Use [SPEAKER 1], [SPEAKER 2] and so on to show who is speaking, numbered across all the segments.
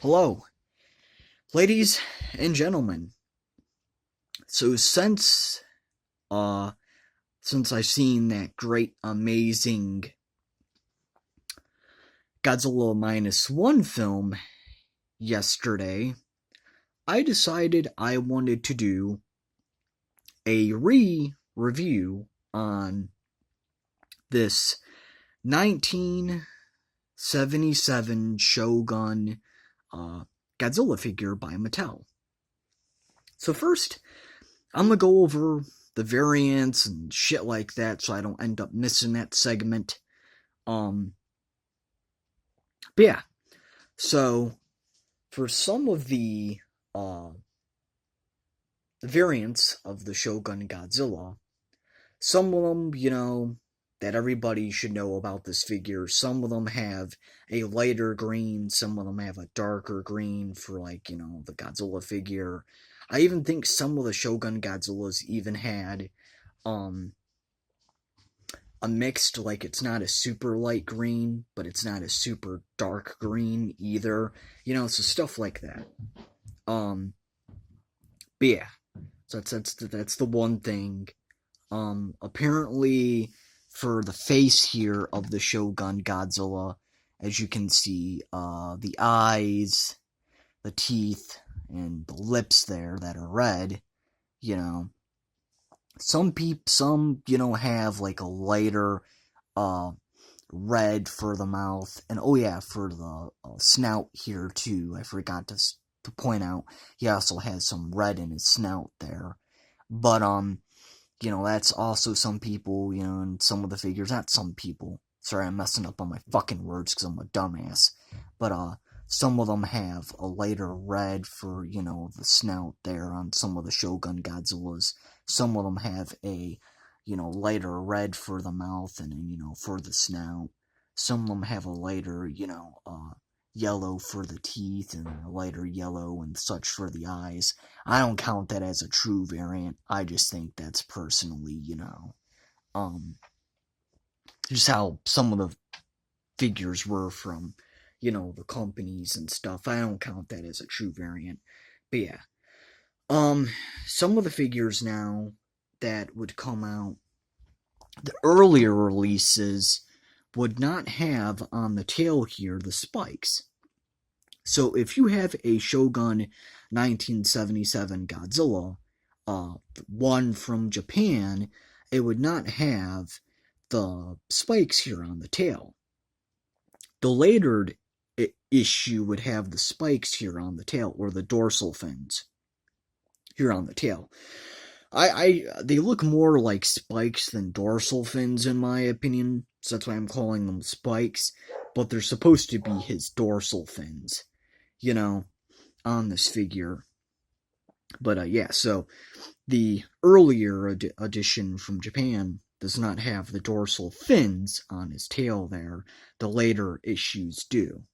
[SPEAKER 1] Hello, ladies and gentlemen. So uh since I've seen that great amazing Godzilla -1 film yesterday, I decided I wanted to do a review on this 1977 Shogun Godzilla figure by Mattel. So first, I'm gonna go over the variants and shit like that so I don't end up missing that segment. Um, but yeah, so for some of the variants of the Shogun Godzilla, some of them, that everybody should know about this figure. Some of them have a lighter green, some of them have a darker green for, like, the Godzilla figure. I even think some of the Shogun Godzillas even had um a mixed, like, it's not a super light green, but it's not a super dark green either. So stuff like that. But yeah, so that's the one thing. Apparently, for the face here of the Shogun Godzilla, as you can see, the eyes, the teeth, and the lips there that are red, you know, some have like a lighter, red for the mouth, and oh yeah, for the snout here too. I forgot to point out he also has some red in his snout there, but that's also some people, and some of the figures, not some people. Sorry, I'm messing up on my fucking words because I'm a dumbass. But some of them have a lighter red for the snout there on some of the Shogun Godzillas. Some of them have a lighter red for the mouth and for the snout. Some of them have a lighter yellow for the teeth and a lighter yellow and such for the eyes. I don't count that as a true variant. I just think that's personally, just how some of the figures were from, the companies and stuff. I don't count that as a true variant. But yeah. Some of the figures now that would come out, the earlier releases would not have on the tail here the spikes. So if you have a Shogun 1977 Godzilla, one from Japan, it would not have the spikes here on the tail. The later issue would have the spikes here on the tail, or the dorsal fins here on the tail. They look more like spikes than dorsal fins in my opinion, so that's why I'm calling them spikes, but they're supposed to be his dorsal fins, on this figure. But yeah, so the earlier edition from Japan does not have the dorsal fins on his tail there. The later issues do.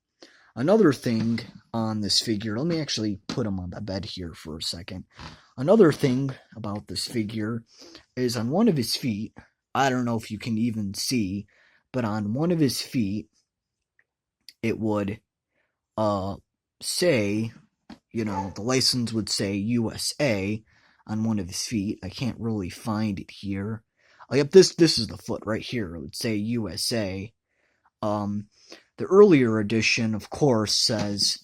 [SPEAKER 1] Another thing on this figure, let me actually put him on the bed here for a second. Another thing about this figure is on one of his feet, I don't know if you can even see, but on one of his feet, it would say, the license would say USA on one of his feet. I can't really find it here. Oh, yep, this is the foot right here. It would say USA. The earlier edition, of course, says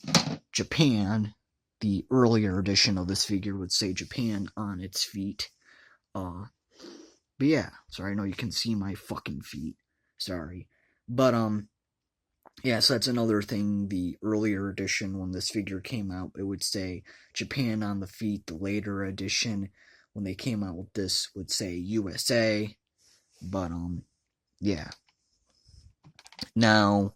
[SPEAKER 1] Japan. The earlier edition of this figure would say Japan on its feet. But yeah, sorry, I know you can see my fucking feet. Sorry. But, yeah, so that's another thing. The earlier edition, when this figure came out, it would say Japan on the feet. The later edition, when they came out with this, would say USA. But, yeah. Now,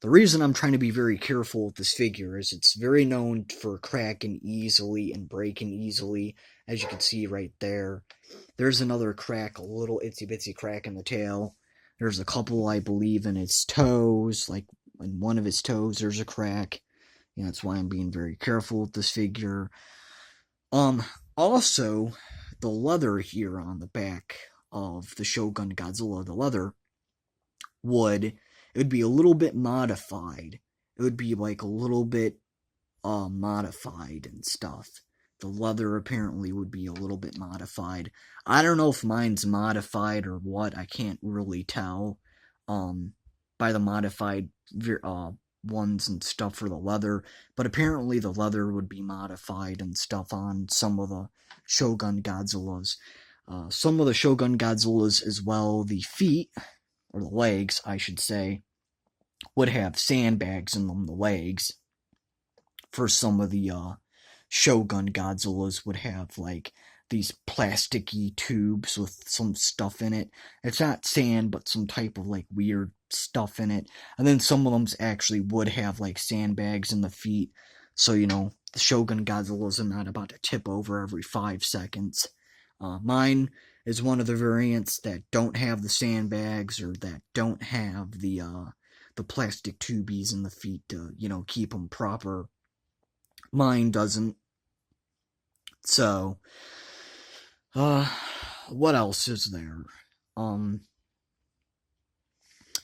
[SPEAKER 1] the reason I'm trying to be very careful with this figure is it's very known for cracking easily and breaking easily, as you can see right there. There's another crack, a little itsy-bitsy crack in the tail. There's a couple, I believe, in its toes, like in one of his toes there's a crack. That's why I'm being very careful with this figure. Also, the leather here on the back of the Shogun Godzilla, the leather, it would be a little bit modified. It would be like a little bit modified and stuff. The leather apparently would be a little bit modified. I don't know if mine's modified or what. I can't really tell. By the modified ones and stuff for the leather, but apparently the leather would be modified and stuff on some of the Shogun Godzillas. Some of the Shogun Godzillas as well, the feet, or the legs, I should say, would have sandbags in them, the legs. For some of the Shogun Godzillas would have like these plasticky tubes with some stuff in it. It's not sand, but some type of like weird stuff in it. And then some of them actually would have like sandbags in the feet. So, the Shogun Godzillas are not about to tip over every 5 seconds. Mine is one of the variants that don't have the sandbags or that don't have the plastic tubies in the feet to, keep them proper. Mine doesn't. So, what else is there?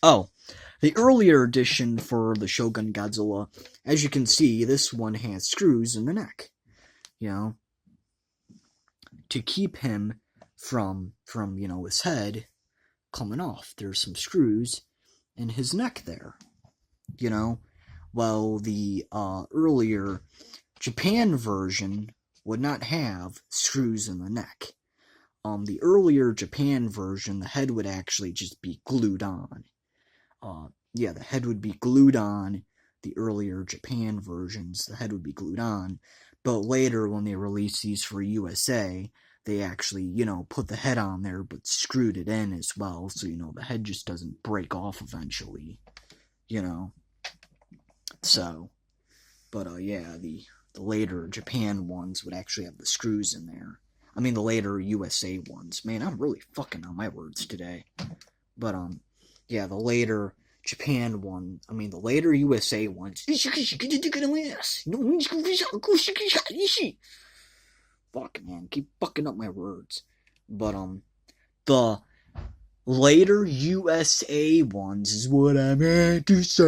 [SPEAKER 1] The earlier edition for the Shogun Godzilla, as you can see, this one has screws in the neck, to keep him from his head coming off. There's some screws in his neck there, Well, the earlier Japan version would not have screws in the neck. The earlier Japan version, the head would actually just be glued on. The head would be glued on. The earlier Japan versions, the head would be glued on. But later, when they released these for USA, they actually, put the head on there, but screwed it in as well, so, the head just doesn't break off eventually, So, but, the later Japan ones would actually have the screws in there. I mean, the later USA ones. Man, I'm really fucking on my words today. But, the later Japan one, the later USA ones. Fuck, man, keep fucking up my words. But, the later USA ones is what I meant to say.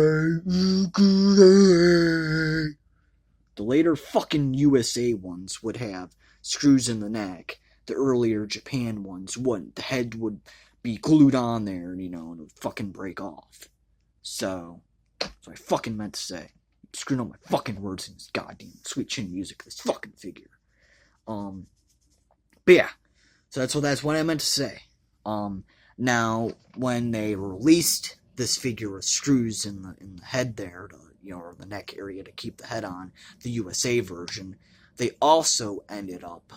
[SPEAKER 1] The later fucking USA ones would have screws in the neck. The earlier Japan ones wouldn't. The head would be glued on there, and it would fucking break off. So, that's what I fucking meant to say. I'm screwing up my fucking words in this goddamn sweet chin music, this fucking figure. But yeah. So that's what I meant to say. Now, when they released this figure with screws in the head there, to, or the neck area to keep the head on, the USA version, they also ended up,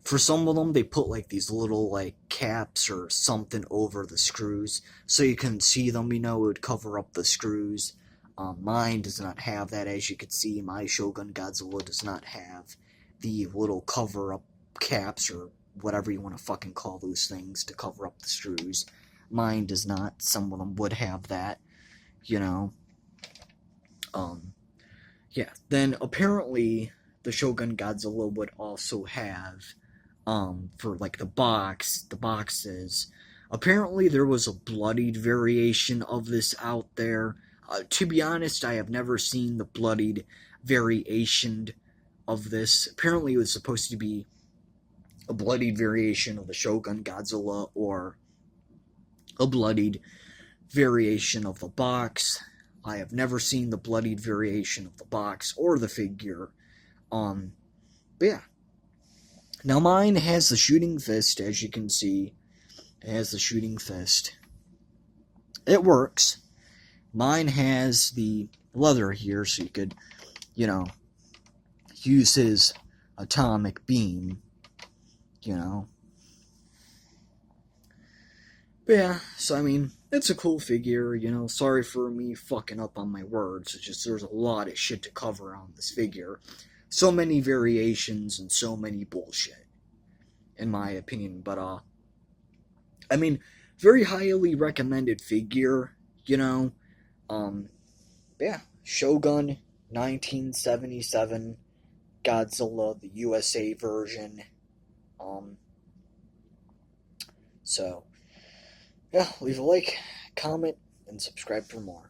[SPEAKER 1] for some of them, they put like these little like caps or something over the screws, so you couldn't see them, it would cover up the screws. Mine does not have that, as you can see. My Shogun Godzilla does not have the little cover-up caps, or whatever you want to fucking call those things, to cover up the screws. Mine does not. Some of them would have that, Then, apparently, the Shogun Godzilla would also have, for, like, the boxes, apparently there was a bloodied variation of this out there. To be honest, I have never seen the bloodied variation of this. Apparently it was supposed to be a bloodied variation of the Shogun Godzilla, or a bloodied variation of the box. I have never seen the bloodied variation of the box or the figure. But yeah. Now mine has the shooting fist, as you can see. It has the shooting fist. It works. Mine has the leather here, so you could, use his atomic beam, But yeah, so it's a cool figure, Sorry for me fucking up on my words. It's just there's a lot of shit to cover on this figure. So many variations and so many bullshit, in my opinion. But, very highly recommended figure, Yeah, Shogun 1977 Godzilla, the USA version. So, yeah, leave a like, comment, and subscribe for more.